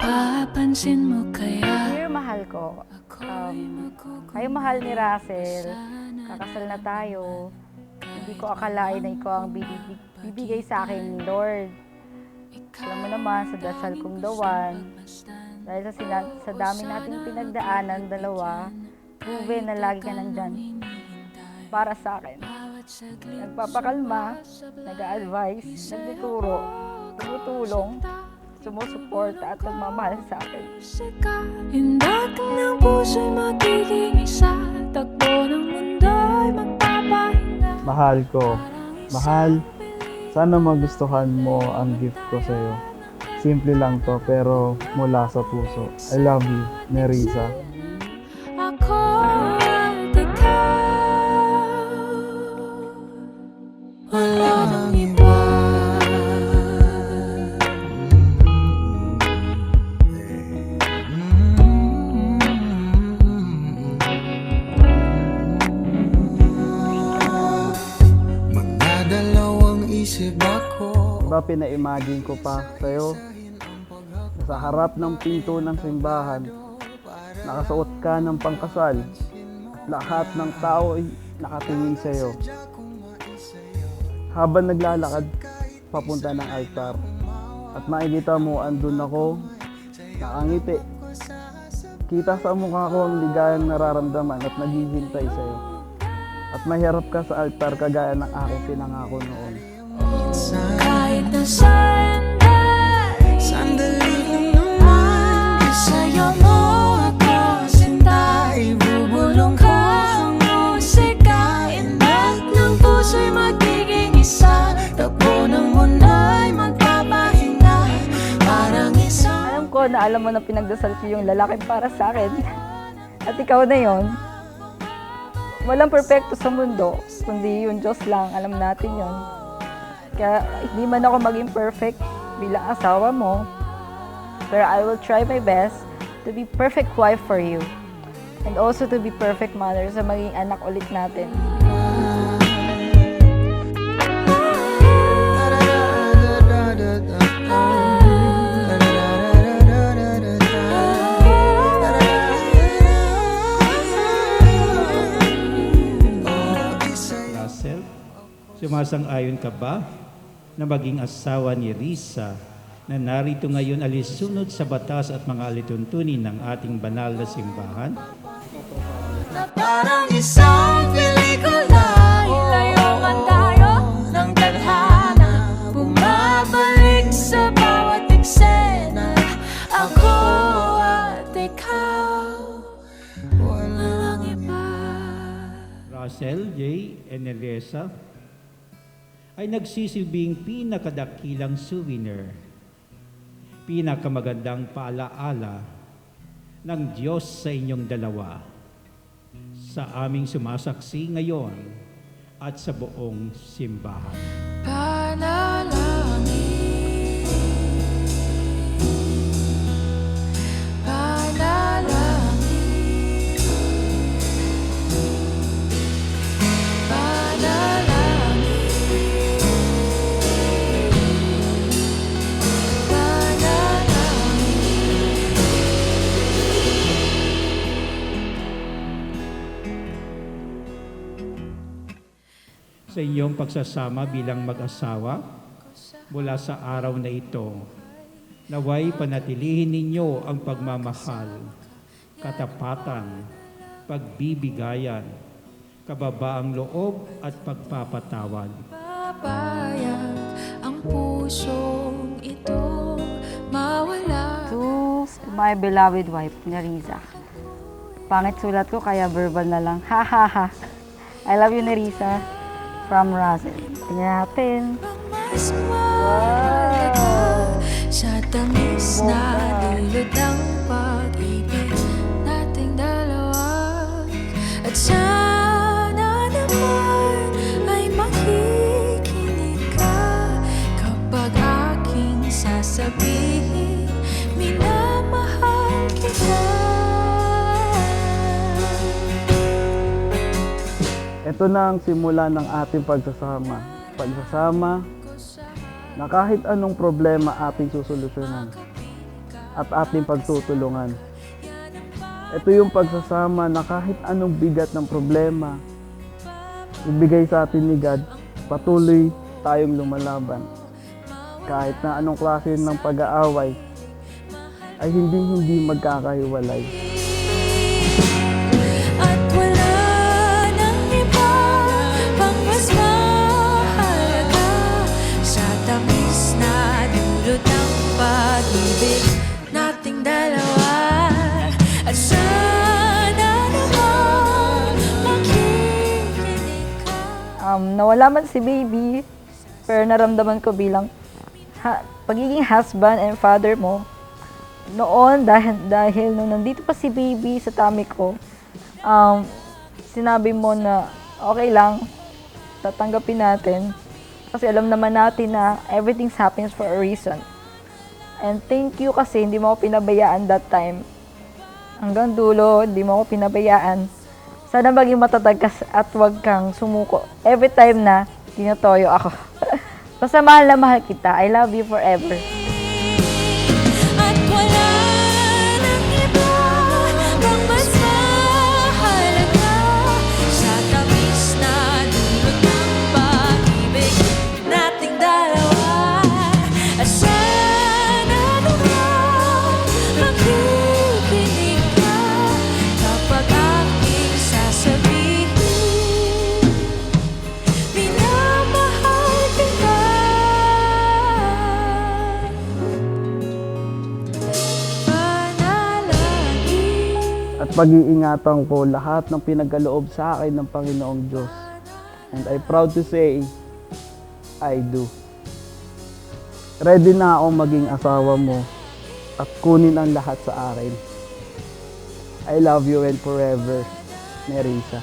Napapansin mo kaya? Dear mahal ko, kayo mahal ni Russell, kakasal na tayo. Hindi ko akalain na ikaw ang bibigay sa akin ni Lord. Alam mo naman, sa dasal kong dawan, dahil sa dami nating pinagdaanan, dalawa, proven na lagi ka nandyan para sa akin. Nagpapakalma, nag-a-advise, nagtuturo, tumutulong, sumusuporta at nagmamahal sa akin. Hindat ng puso'y magiging isa, takbo ng mundo'y magpapahinga. Mahal ko, mahal, sana magustuhan mo ang gift ko sa'yo. Simple lang to pero mula sa puso. I love you, Nerissa. Ako at ikaw, wala nang iba. Magdadalawang isip ako. Diba pina-imagine ko pa sa'yo? Sa harap ng pinto ng simbahan, nakasuot ka ng pangkasal. Lahat ng tao ay nakatingin sa'yo. Habang naglalakad papunta ng altar, at makikita mo andun ako, nakangiti. Kita sa mukha ko ang ligayang nararamdaman at naghihintay sa'yo. At mahirap ka sa altar kagaya ng aking pinangako noon. Kahit na sandali lang naman, sa'yo mo ako sinta, ibubulong ko ang musika. Inat ng puso'y magiging isa, takbo ng mundo'y magpapahinga, parang isang Alam ko na alam mo na pinagdasal ko yung lalaki para sa akin. At ikaw na yon. Walang perpekto sa mundo, kundi yung Diyos lang, alam natin yon. Kaya hindi man ako maging perfect bilang asawa mo, pero I will try my best to be perfect wife for you. And also to be perfect mother sa maging anak ulit natin. Russell, sumasang-ayon ka ba na maging asawa ni Risa na narito ngayon alisunod sa batas at mga alituntunin ng ating banal na simbahan? na parang isang pelikula, ilayo man tayo ng tadhana, bumabalik sa bawat eksena. Ako at ikaw, walang iba. Russell J. Nerissa ay nagsisilbing pinakadakilang souvenir, pinakamagandang paalaala ng Diyos sa inyong dalawa, sa aming sumasaksi ngayon at sa buong simbahan. Panalangin, panalangin, Sa inyong pagsasama bilang mag-asawa, mula sa araw na ito, naway panatilihin ninyo ang pagmamahal, katapatan, pagbibigayan, kababaang loob at pagpapatawad. papayag ang pusong ito mawala. To my beloved wife, Nerissa. Pangit sulat ko kaya verbal na lang. Ha ha ha. I love you, Nerissa. From Russell. Tingnan natin. Mas mahal ka sa tamis na dulot ng pag-ibig nating dalawa. At sana naman ay makikinig ka kapag aking sasabihin, minamahal kita. Ito na ang simula ng ating pagsasama. Pagsasama na kahit anong problema ating susolusyonan. at ating pagtutulungan. Ito yung pagsasama na kahit anong bigat ng problema, ibigay sa atin ni God, patuloy tayong lumalaban. Kahit na anong klase ng pag-aaway, ay hindi magkakahiwalay. At wala nang iba pang mas mahalaga sa tamis na dulot ng pag-ibig nating dalawa. At sana naman makikinig ka. Nawala man si baby, pero naramdaman ko bilang pagiging husband and father mo, noon, dahil nung nandito pa si baby sa tummy ko, sinabi mo na okay lang, tatanggapin natin. Kasi alam naman natin na everything happens for a reason. And thank you kasi hindi mo ako pinabayaan that time. Hanggang dulo, hindi mo ako pinabayaan. Sana maging matatag ka at huwag kang sumuko every time na tinatoyo ako. Basta mahal na mahal kita. I love you forever. At wala nang iba pang mas mahalaga sa tamis na dulot ng pag-ibig nating dalawa. At sana naman makikinig ka kapag aking sasabihin minamahal kita. At pag-iingatan ko lahat ng pinagkaloob sa akin ng Panginoong Diyos. And I'm proud to say, I do. Ready na akong maging asawa mo at kunin ang lahat sa akin. I love you and forever, Nerissa.